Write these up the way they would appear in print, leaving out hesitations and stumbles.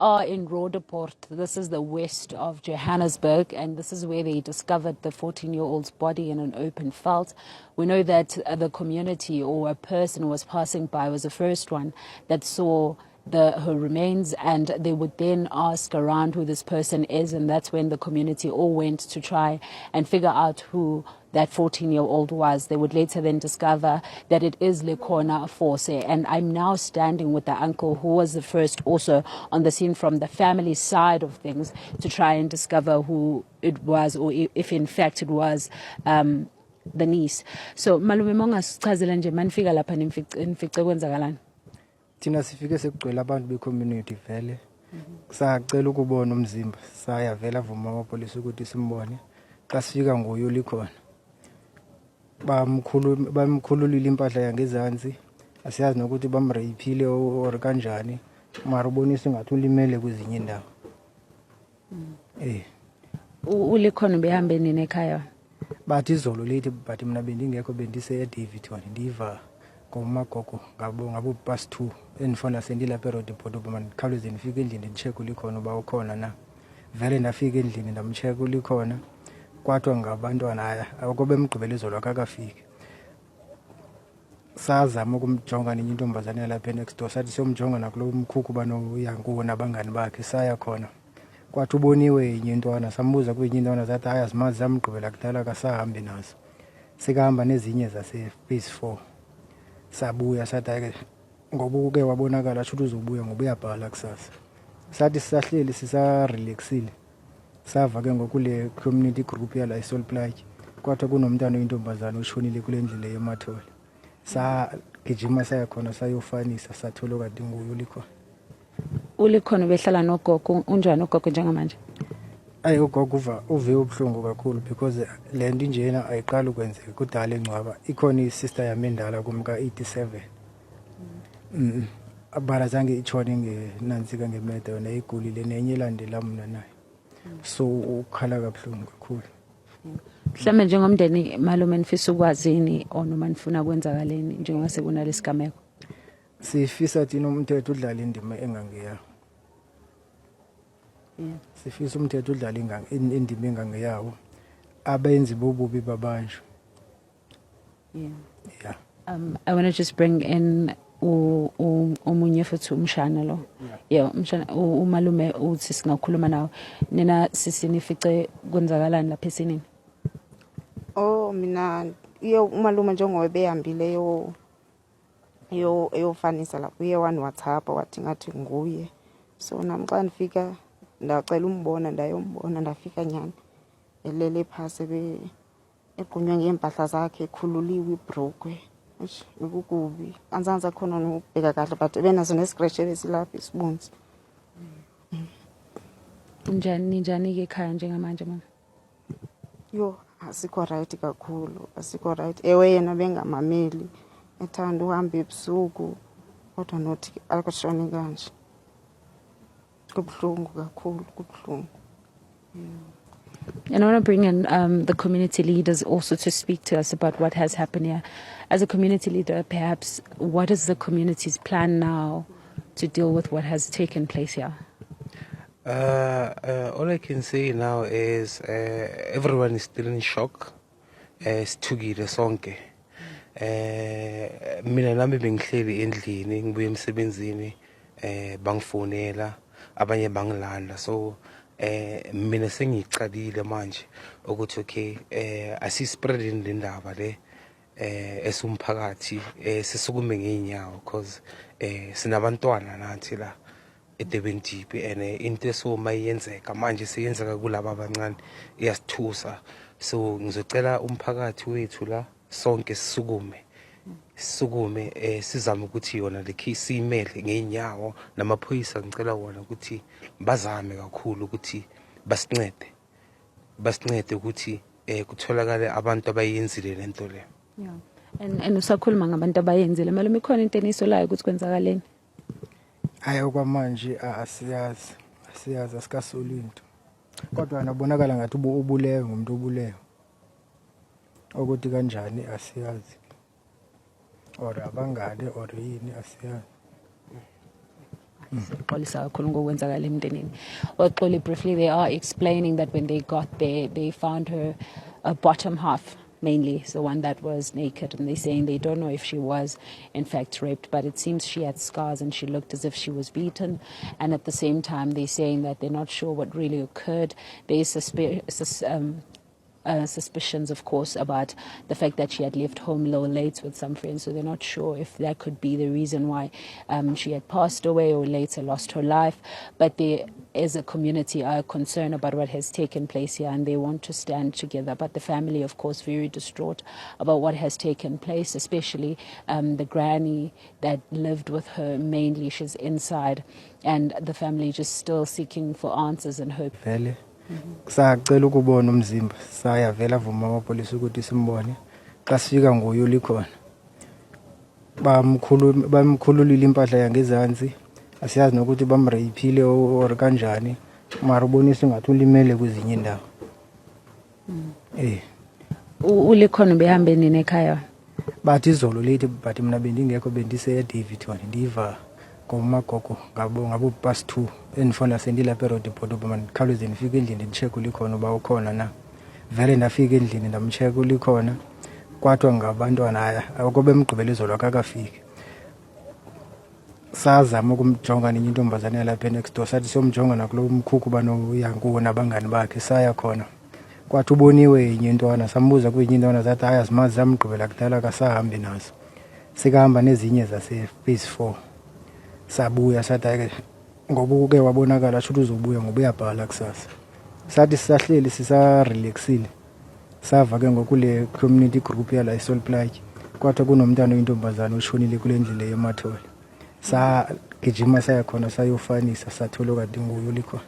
are in Roodepoort. This is the west of Johannesburg, and this is where they discovered the 14-year-old's body in an open veld. We know that the community or a person who was passing by was the first one that saw her remains, and they would then ask around who this person is, and that's when the community all went to try and figure out who that 14-year-old was. They would later then discover that it is Lekhona Force, and I'm now standing with the uncle who was the first also on the scene from the family side of things to try and discover who it was, or if in fact it was the niece. So malume mongasichazela nje manifika lapha nifice kwenzakalani? Thina sifike sekugcwele abantu be-community vele sacela ukubona umzimba, saya vela vuma amapolisi ukuthi simbone. Xa sifika nguye ulikhona, bamkhululile impahla yangezansi, asiyazi nokuthi bamreyphile or kanjani, mara ubonisa ngathi ulimele kwezinye indawo. Ulikhona behambe nini ekhaya? Bathi izolo lethi, but mina bendingekho, bendise eDavid ndiva ngomagogo ngabo past 2 endifona sendilapha eRoodepoort uba mandikhawuleze ndifike endlini ndicheck ulikhona uba ukhona na. Vele ndafika endlini ndamcheck ulikhona, kwathiwa ngabantwana akho bemgqibela izolo akakafiki. Sazama ukumjonga nenye intombazane lapha next door, sathi siyomjonga nakulo mkhukhu banoyankuwo nabangani bakhe, saya khona kwathi uboniwe yenye intwana, sambuza kwenye intwana zathi hayi azimazi, zamgqibela kudala akasahambi nazo. Sikahamba nezinye zase-phase 4, sabuya sathi hayi ngoba uke wabonakala shuthi uzobuya ngoba uyabhala kusasa. Sathi sisahleli sisarelaxile, sava ke ngokule community group yala iSolplaatje kwathiwa kunomntana oyintombazane oshonile kule ndlela yemathole. Sagijima saya khona sayofanisa, sathola kanti nguye ulikhona. Ulikhona behlala nogogo, unjani ugogo njengamanje? Ugogo uve ubuhlungu kakhulu because le nto njena ayiqala ukwenzeka kudala encwaba. Ikhona isister yami endala kumka 87. Abara zange itshone ngenantsika ngemeda, yona igulile nenye elandela mna naye. So ukhala kabuhlungu kakhulu. Mhlawumbe njengomndeni malume nifisa ukwazini noma nifuna kwenzakaleni njengoba sekunalesigameko? Sifisa thina umthetho udlala indima engangeyawo. Sifisa umthetho udlala indima engangeyawo, abenzi bobubi babanjwe. Yeah. I want to just bring in omunye futhi umshana lo. Yeah, umshana umalume uthi singakhuluma nawe. Nina sisinifice kwenzakalani lapha esinini? Mina umalume njengoba behambile eyofanisa lapho, uye wani WhatsApp wathi ngathi nguye. So nami xa ndifika ndacela umbona, ndayombona, ndafika nyani elele phasi equnywa ngempahla zakhe, ekhululiwe ibhrokwe. Bekukubi, anzanza khona nokubheka kahle, but benazo nescratch ebesilapha isibunzi. Njani-ke ekhaya njengamanje mama? Asikho right kakhulu, asikho right. Ewe yena bengamameli, ethanda uhamba ebusuku, kodwa nothi akushoni kanje. Kubuhlungu kakhulu, kubuhlungu. And I want to bring in the community leaders also to speak to us about what has happened here. As a community leader, perhaps, what is the community's plan now to deal with what has taken place here? All I can say now is everyone is still in shock. Sithukile sonke. Mina nami bengihleli endlini ngibuye emsebenzini, bangifonela, abanye bangilanda. So mina sengicalile manje ukuthi okay, asispreading le ndaba le esumphakathi, sisukume ngeenyawo because sinabantwana nathi la eDurban Deep, and into esoma iyenzeka manje seyenzeka kulabo abancane iyasithusa. So ngizocela umphakathi wethu la sonke sisukume sizame ukuthi yona le case imele ngeenyawo, namaphoyisa ngicela wona ukuthi bazame kakhulu ukuthi basincede ukuthi kutholakale abantu abayenzile lento le. Yeah. And usakhuluma ngabantu abayenzile, malume ikhona into enisolayo ukuthi kwenzakaleni? Okwamanje asiyazi asikasoli into, kodwa nabonakala ngathi ubulewe ngumuntu obulewe, ukuthi kanjani asiyazi, or abangane or yini asiyazi. Well, Xoli, briefly, they are explaining that when they got there, they found her bottom half mainly, the one that was naked, and they're saying they don't know if she was in fact raped, but it seems she had scars and she looked as if she was beaten. And at the same time, they're saying that they're not sure what really occurred. There is suspicions, of course, about the fact that she had left home a little late with some friends, so they're not sure if that could be the reason why she had passed away or later lost her life. But there is a community concern about what has taken place here, and they want to stand together. But the family, of course, very distraught about what has taken place, especially the granny that lived with her. Mainly, she's inside, and the family just still seeking for answers and hope. Sacela ukubona umzimba saya vela vuma amapolisi ukuthi simbone xa sifika nguye ulikhona bamkhululile impahla yangezansi asiyazi nokuthi bamreyphile or kanjani mara ubonisa ngathi ulimele kwezinye indawo. Ulikhona behambe nini ekhaya? Bathi izolo late but mina bendingekho bendise Davidton ndiva ngomagogo ngabo past 2 endifona sendilapha eRoodeport uba mandikhawuleze ndifike endlini ndicheck ulikhona uba ukhona na. Vele ndafika endlini ndamcheck ulikhona kwathiwa ngabantwana akobe emgqibelo izolo akakafiki. Sazama ukumjonga nenye intombazane yalapha next door sathi siyomjonga nakulo mkhukhu uba uyankuwo nabangani bakhe saya khona. Kwathi uboniwe yenye intwana sambuza kwenye intwana zathi hayi asimazi zamgqibela kudala kasahambi nazo. Sikahamba nezinye zase phase 4. Sabuya sathi ake ngoba uke wabonakala asho ukuthi uzobuya ngoba uyabhala kusasa. Sathi sisahleli sisa-relaxile sava ke ngokule community group yala eSolplaatje kwathi kunomntana oyintombazane oshonile kule ndlela yemathole. Sagijima saya khona sayofanisa sathola kade nguye ulikhona.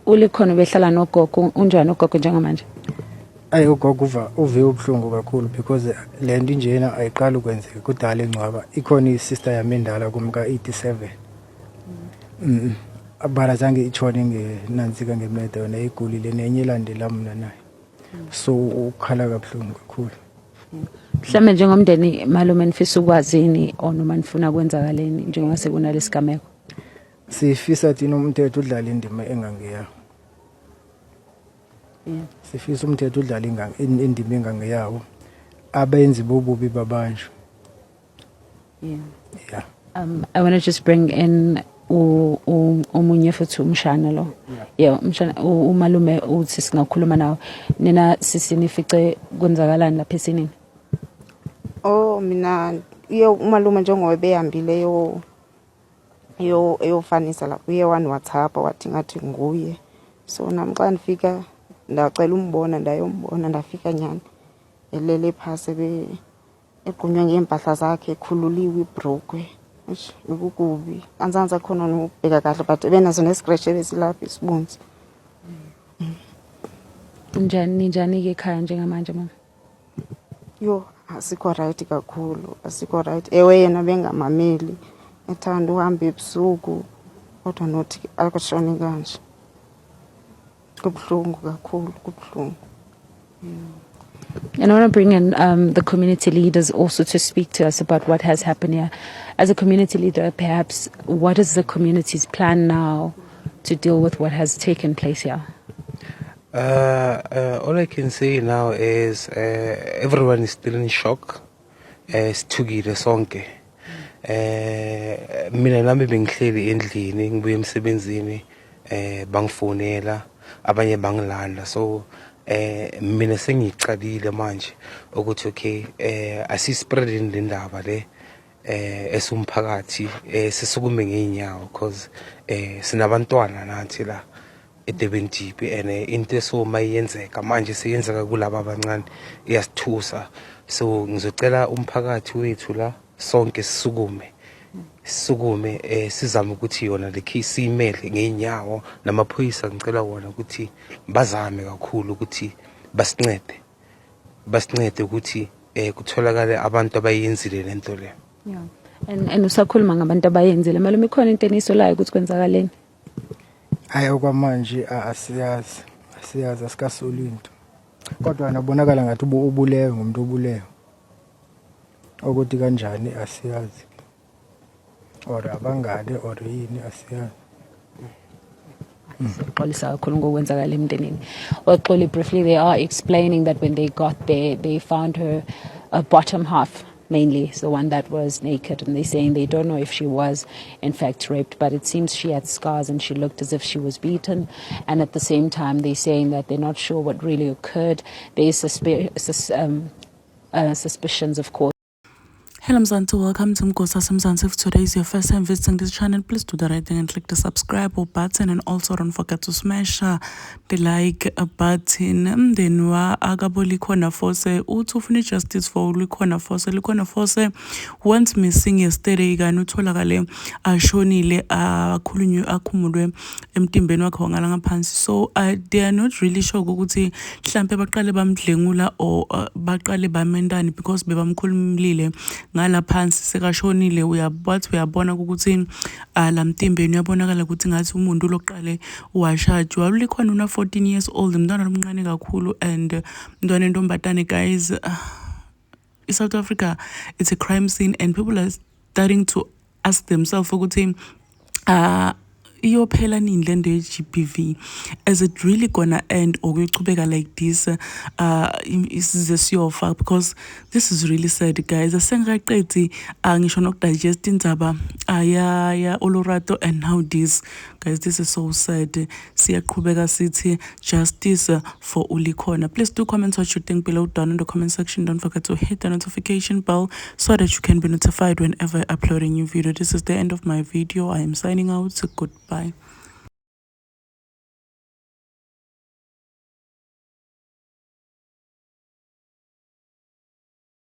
Ulikhona behlala nogogo, unjani ugogo njengamanje? Ayi ugogo uve ubuhlungu kakhulu because le nto njena ayiqala ukwenzeka kudala encwaba. Ikhona isister yami endala kumka 87. Abara zange itshone ngenantsika ngemlede yona igulile nenye elandela mina naye. So ukhala kabuhlungu kakhulu. Mhlawumbe njengomndeni malume nifisa ukwazini noma nifuna kwenzakaleni njengoba sekunalesigameko? Sifisa thina umthetho udlala indima engangeyawo. Sifisa umthetho udlala indima engangeyawo. Abenzi bobubi babanjwe. Yeah. I want to just bring in omunye futhi umshana lo. Yeah, umshana umalume uthi singakhuluma nawe. Nina sisinifice kwenzakalani lapha esinini? Mina umalume njengoba behambile eyofanisa lapho uye WhatsApp wathi ngathi nguye. So nami xa ndifika ndacela umbona ndayombona ndafika nyani elele phasi egqunywa ngempahla zakhe ekhululiwe ibroke. Ukukubi anzanza khona nokubheka kahle but benazo nescratch ebesilapha isibunzi. Njani ke ekhaya njengamanje mama? Yo asikho right kakhulu, asikho right. Ewe yena bengamameli ethanda uhamba ebusuku kodwa nothi akushoni kanje. Kubuhlungu kakhulu, kubuhlungu. And I want to bring in the community leaders also to speak to us about what has happened here. As a community leader, perhaps, what is the community's plan now to deal with what has taken place here? All I can say now is everyone is still in shock. Sithukile sonke. Mina nami bengihleli endlini ngibuye emsebenzini bangifonela abanye bangilanda so mina sengicalile manje ukuthi okay asispreading le ndaba le esumphakathi sisukume ngeenyawo because sinabantwana nathi la eDurban GP and into eso mayenzeka manje seyenzeka kulabo abancane iyasithusa so ngizocela umphakathi wethu la sonke sisukume sizama ukuthi yona le case imele ngeenyawo namaphoyisa ngicela wona ukuthi bazame kakhulu ukuthi basincede ukuthi kutholakale abantu abayenzile lento le. Yeah. And usakhuluma ngabantu abayenzile malume ikhona into enisolayo ukuthi kwenzakaleni? Hayi okwamanje asiyazi asikasoli into. Kodwa nabonakala ngathi ubulewe ngumuntu obulewe. Ukuthi kanjani asiyazi. or abangane or yini asiyazi. Xolisa kakhulu ngokwenzakala emndenini. Well, Xoli, briefly, they are explaining that when they got there, they found her bottom half, mainly, so one that was naked, and they're saying they don't know if she was, in fact, raped, but it seems she had scars and she looked as if she was beaten, and at the same time, they're saying that they're not sure what really occurred. There's suspicions, of course. Hello Mzansi, welcome to Mgosa Mzansi. If today is your first time visiting this channel, please do the right thing and click the subscribe button, and also don't forget to smash the like button. Then wa agabo likhona force uthi ufuna justice for likhona force went missing yesterday kani utholakale ashonile akhulunywe akhumulwe emtimbeni wakhe ngala ngaphansi. So they are not really sure ukuthi mhlambe baqale bamdlengula or baqale bamendani because bebamkhulumile ngala phansi sekashonile. Uyabona ukuthi lamtimbeni uyabonakala ukuthi ngathi umuntu loqale washajwa. Ulikhona una 14 years old, mntwana omncane kakhulu, and mntwana entombatane. Guys, in South Africa it's a crime scene and people are starting to ask themselves ukuthi iyophela nini le nto ye-GBV? Is it really gonna end or kuyochubeka like this isize siyofa? Because this is really sad, guys. Asengaqedi ngisho nokudigest indaba ya Olorato and now this. Guys, this is so sad. Siyaqhubeka sithi justice for Ulikhona. Please do comment what you think below down in the comment section. Don't forget to hit the notification bell so that you can be notified whenever I upload a new video. This is the end of my video. I am signing out. Goodbye.